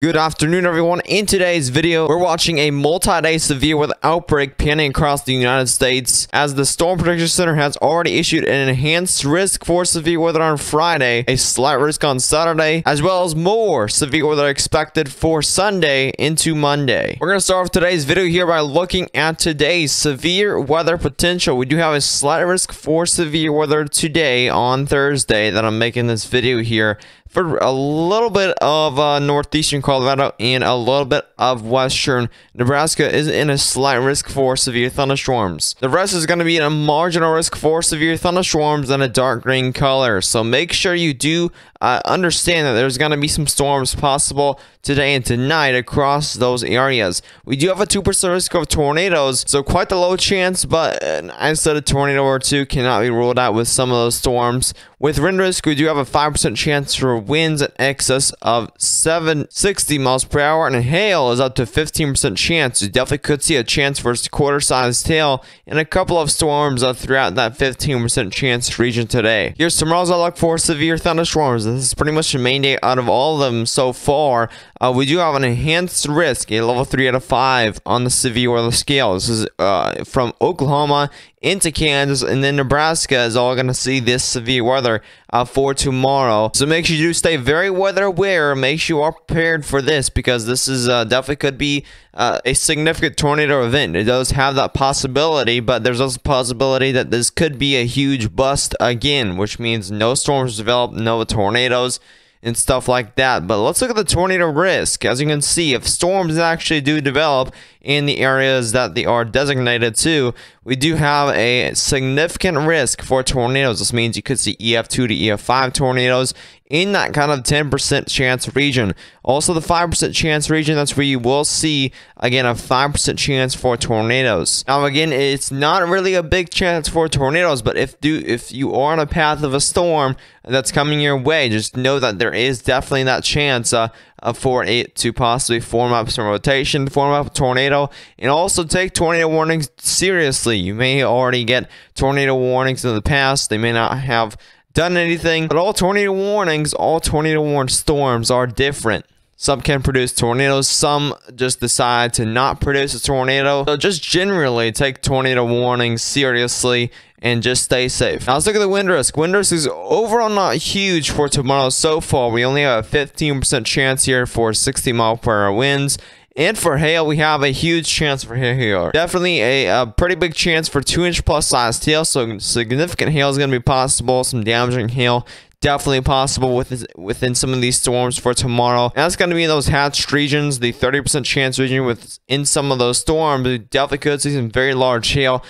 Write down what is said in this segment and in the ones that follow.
Good afternoon, everyone. In today's video, we're watching a multi-day severe weather outbreak panning across the United States, as the Storm Protection Center has already issued an enhanced risk for severe weather on Friday, a slight risk on Saturday, as well as more severe weather expected for Sunday into Monday. We're going to start off today's video here by looking at today's severe weather potential. We do have a slight risk for severe weather today on Thursday that I'm making this video here, for a little bit of northeastern Colorado and a little bit of western Nebraska is in a slight risk for severe thunderstorms. The rest is going to be in a marginal risk for severe thunderstorms in a dark green color. So make sure you do understand that there's going to be some storms possible today and tonight across those areas. We do have a 2% risk of tornadoes, so quite the low chance, but I said a tornado or two cannot be ruled out with some of those storms. With wind risk, we do have a 5% chance for winds in excess of 760 miles per hour, and hail is up to 15% chance. You definitely could see a chance for a quarter-sized hail and a couple of storms throughout that 15% chance region today. Here's tomorrow's outlook for severe thunderstorms. This is pretty much the main day out of all of them so far. We do have an enhanced risk, a level 3 out of 5 on the severe weather scale. This is from Oklahoma into Kansas, and then Nebraska is all going to see this severe weather for tomorrow. So make sure you do stay very weather aware. Make sure you are prepared for this, because this is definitely could be a significant tornado event. It does have that possibility, but there's also a possibility that this could be a huge bust again, which means no storms develop, no tornadoes and stuff like that. But let's look at the tornado risk. As you can see, if storms actually do develop in the areas that they are designated to, we do have a significant risk for tornadoes. This means you could see EF2 to EF5 tornadoes in that kind of 10% chance region. Also, the 5% chance region, that's where you will see, again, a 5% chance for tornadoes. Now, again, it's not really a big chance for tornadoes, but if you are on a path of a storm that's coming your way, just know that there is definitely that chance for it to possibly form up some rotation, form up a tornado, and also take tornado warnings seriously. You may already get tornado warnings in the past. They may not have done anything, but all tornado warnings, all tornado warned storms are different. Some can produce tornadoes, some just decide to not produce a tornado. So just generally take tornado warnings seriously and just stay safe. Now let's look at the wind risk. Wind risk is overall not huge for tomorrow so far. We only have a 15% chance here for 60 mile per hour winds. And for hail, we have a huge chance for hail here. Definitely a pretty big chance for 2-inch plus sized hail. So significant hail is going to be possible. Some damaging hail definitely possible within some of these storms for tomorrow. And that's going to be in those hatched regions, the 30% chance region within some of those storms. We definitely could see some very large hail.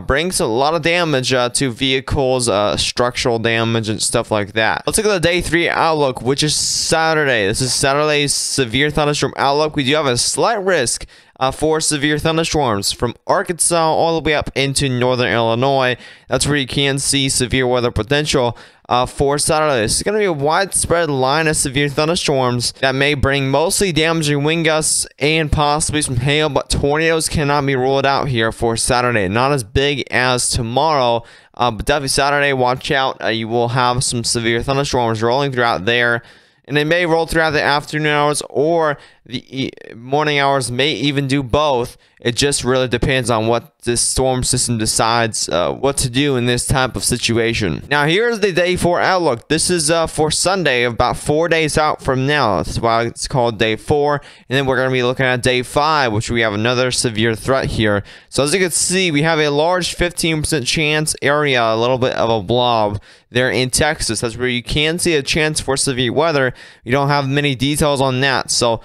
Brings a lot of damage to vehicles, structural damage and stuff like that. Let's look at the day 3 outlook, which is Saturday. This is Saturday's severe thunderstorm outlook. We do have a slight risk for severe thunderstorms from Arkansas all the way up into northern Illinois. That's where you can see severe weather potential for Saturday. This is going to be a widespread line of severe thunderstorms that may bring mostly damaging wind gusts and possibly some hail, but tornadoes cannot be ruled out here for Saturday. Not as big as tomorrow, but definitely Saturday, watch out. You will have some severe thunderstorms rolling throughout there, and they may roll throughout the afternoon hours, or the morning hours, may even do both. It just really depends on what this storm system decides what to do in this type of situation. Now, here's the day 4 outlook. This is for Sunday, about 4 days out from now. That's why it's called day 4. And then we're going to be looking at day 5, which we have another severe threat here. So as you can see, we have a large 15% chance area, a little bit of a blob there in Texas. That's where you can see a chance for severe weather. You don't have many details on that. So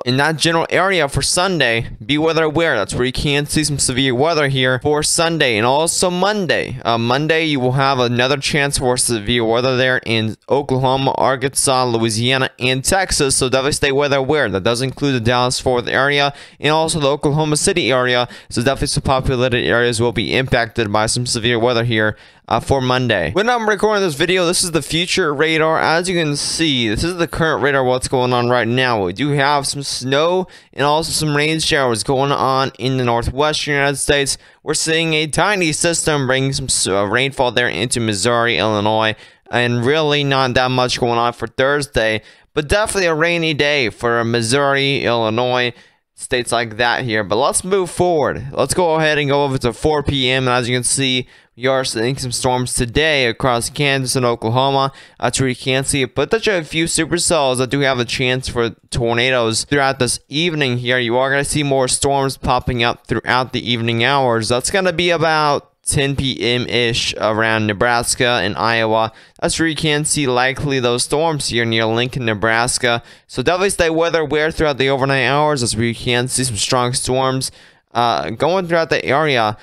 in that general area for Sunday, be weather aware. That's where you can see some severe weather here for Sunday. And also Monday. Monday, you will have another chance for severe weather there in Oklahoma, Arkansas, Louisiana, and Texas. So definitely stay weather aware. That does include the Dallas-Fort Worth area and also the Oklahoma City area. So definitely some populated areas will be impacted by some severe weather here for Monday. When I'm recording this video, this is the future radar. As you can see, this is the current radar, what's going on right now. We do have some snow and also some rain showers going on in the northwestern United States. We're seeing a tiny system bring some rainfall there into Missouri, Illinois, and really not that much going on for Thursday. but definitely a rainy day for Missouri, Illinois, states like that here. But let's move forward. Let's go ahead and go over to 4 p.m. And as you can see, we are seeing some storms today across Kansas and Oklahoma. That's where you can't see it, but there's a few supercells that do have a chance for tornadoes throughout this evening here. You are going to see more storms popping up throughout the evening hours. That's going to be about 10 p.m.-ish around Nebraska and Iowa. That's where you can see likely those storms here near Lincoln, Nebraska. So definitely stay weather aware throughout the overnight hours. That's where you can see some strong storms going throughout the area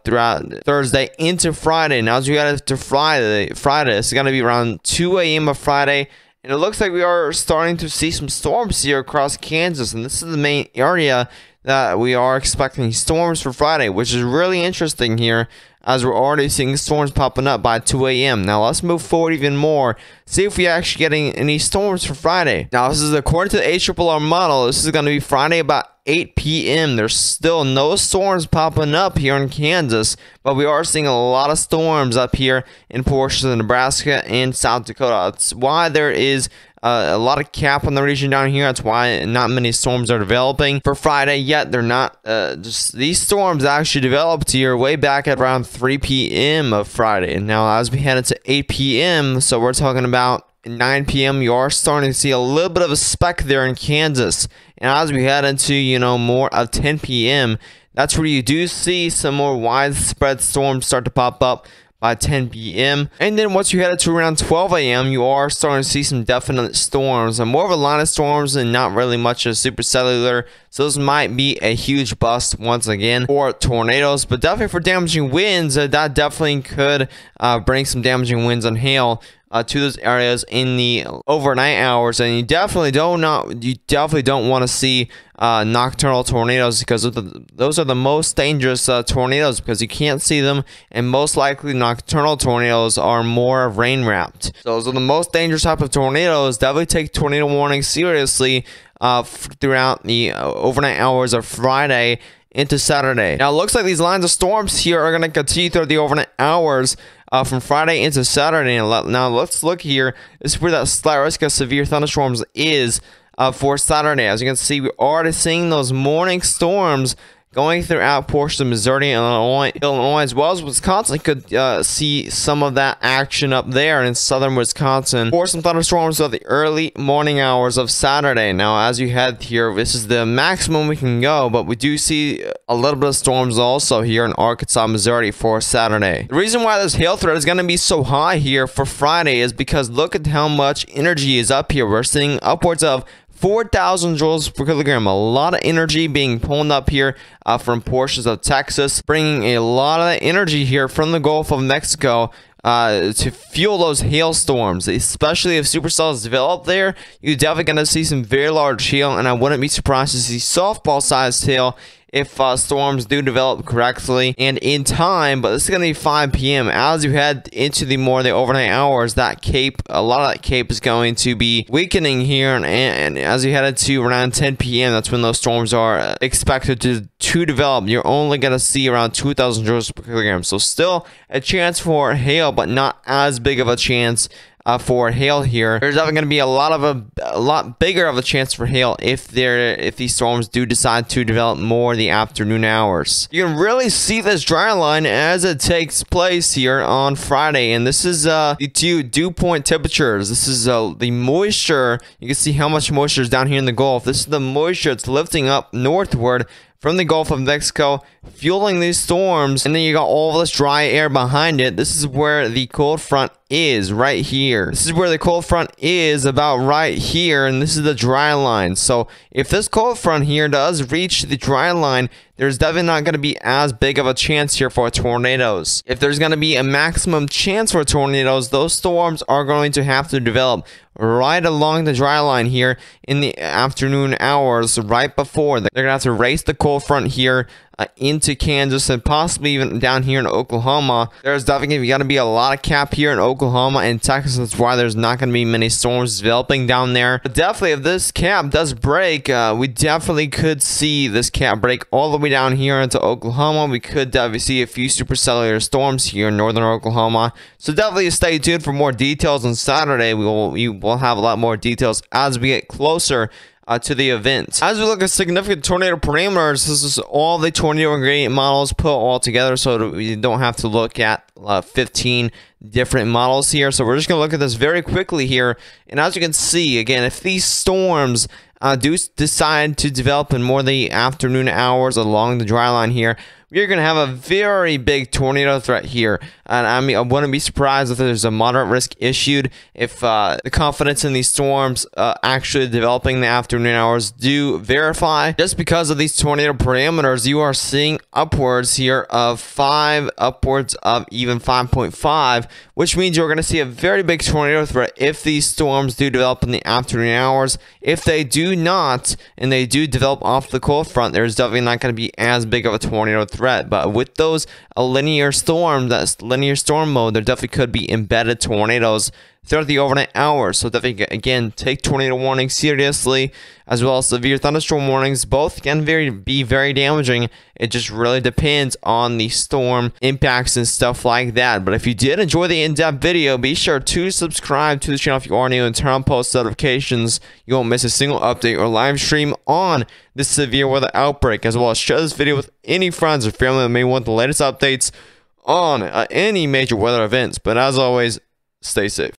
throughout Thursday into Friday. Now as we get to Friday, it's going to be around 2 a.m. of Friday. And it looks like we are starting to see some storms here across Kansas. And this is the main area that we are expecting storms for Friday, which is really interesting here, as we're already seeing storms popping up by 2 a.m. Now let's move forward even more, see if we're actually getting any storms for Friday. Now this is according to the ARRR model. This is going to be Friday about 8 p.m. There's still no storms popping up here in Kansas, but we are seeing a lot of storms up here in portions of Nebraska and South Dakota. That's why there is a lot of cap on the region down here. That's why not many storms are developing for Friday yet. They're not just these storms actually developed here way back at around 3 p.m. of Friday. And now as we head into 8 p.m., so we're talking about 9 p.m., you are starting to see a little bit of a speck there in Kansas. And as we head into, more of 10 p.m., that's where you do see some more widespread storms start to pop up by 10 p.m. And then once you head to around 12 a.m., you are starting to see some definite storms, and more of a line of storms and not really much of supercellular. So those might be a huge bust once again for tornadoes, but definitely for damaging winds, that definitely could bring some damaging winds and hail to those areas in the overnight hours. And you definitely don't want to see nocturnal tornadoes, because those are the most dangerous tornadoes, because you can't see them, and most likely nocturnal tornadoes are more rain wrapped. So those are the most dangerous type of tornadoes. Definitely take tornado warnings seriously throughout the overnight hours of Friday into Saturday. Now it looks like these lines of storms here are going to continue through the overnight hours from Friday into Saturday. Now let's look here. This is where that slight risk of severe thunderstorms is for Saturday. As you can see, we're already seeing those morning storms going throughout portions of Missouri and Illinois, as well as Wisconsin. Could see some of that action up there in southern Wisconsin for some thunderstorms of the early morning hours of Saturday. Now, as you head here, this is the maximum we can go, but we do see a little bit of storms also here in Arkansas, Missouri for Saturday. The reason why this hail threat is going to be so high here for Friday is because look at how much energy is up here. We're seeing upwards of 4,000 joules per kilogram. A lot of energy being pulled up here from portions of Texas, bringing a lot of that energy here from the Gulf of Mexico to fuel those hailstorms. Especially if supercells develop there, you're definitely going to see some very large hail, and I wouldn't be surprised to see softball-sized hail if storms do develop correctly and in time. But this is going to be 5 p.m. As you head into the overnight hours, that cape, a lot of that cape is going to be weakening here, and as you head to around 10 p.m., that's when those storms are expected to develop. You're only going to see around 2,000 joules per kilogram. So still a chance for hail, but not as big of a chance for hail here. There's definitely going to be a lot bigger of a chance for hail if these storms do decide to develop more in the afternoon hours. You can really see this dry line as it takes place here on Friday, and this is the two dew point temperatures. This is the moisture. You can see how much moisture is down here in the Gulf. This is the moisture that's lifting up northward from the Gulf of Mexico, fueling these storms, and then you got all this dry air behind it. This is where the cold front is, right here. This is where the cold front is, about right here, and this is the dry line. So if this cold front here does reach the dry line, there's definitely not going to be as big of a chance here for tornadoes. If there's going to be a maximum chance for tornadoes, those storms are going to have to develop right along the dry line here in the afternoon hours, right before. They're going to have to race the cold front here into Kansas and possibly even down here in Oklahoma. There's definitely going to be a lot of cap here in Oklahoma and Texas. That's why there's not going to be many storms developing down there. But definitely, if this cap does break, we definitely could see this cap break all the way down here into Oklahoma. We could definitely see a few supercellular storms here in northern Oklahoma. So definitely stay tuned for more details on Saturday. We will have a lot more details as we get closer to the event. As we look at significant tornado parameters, this is all the tornado ingredient models put all together, so that we don't have to look at 15 different models here. So we're just going to look at this very quickly here. And as you can see, again, if these storms do decide to develop in more the afternoon hours along the dry line here, we're going to have a very big tornado threat here. And I mean, I wouldn't be surprised if there's a moderate risk issued if the confidence in these storms actually developing in the afternoon hours do verify. Just because of these tornado parameters, you are seeing upwards here of 5, upwards of even 5.5, which means you're going to see a very big tornado threat if these storms do develop in the afternoon hours. If they do not, and they do develop off the cold front, there's definitely not going to be as big of a tornado threat. But with those linear storm, that's linear storm mode, there definitely could be embedded tornadoes throughout the overnight hours. So definitely, again, take tornado warnings seriously, as well as severe thunderstorm warnings. Both can be very damaging. It just really depends on the storm impacts and stuff like that. But if you did enjoy the in-depth video, be sure to subscribe to the channel if you are new and turn on post notifications. You won't miss a single update or live stream on this severe weather outbreak, as well as share this video with any friends or family that may want the latest updates on any major weather events. But as always, stay safe.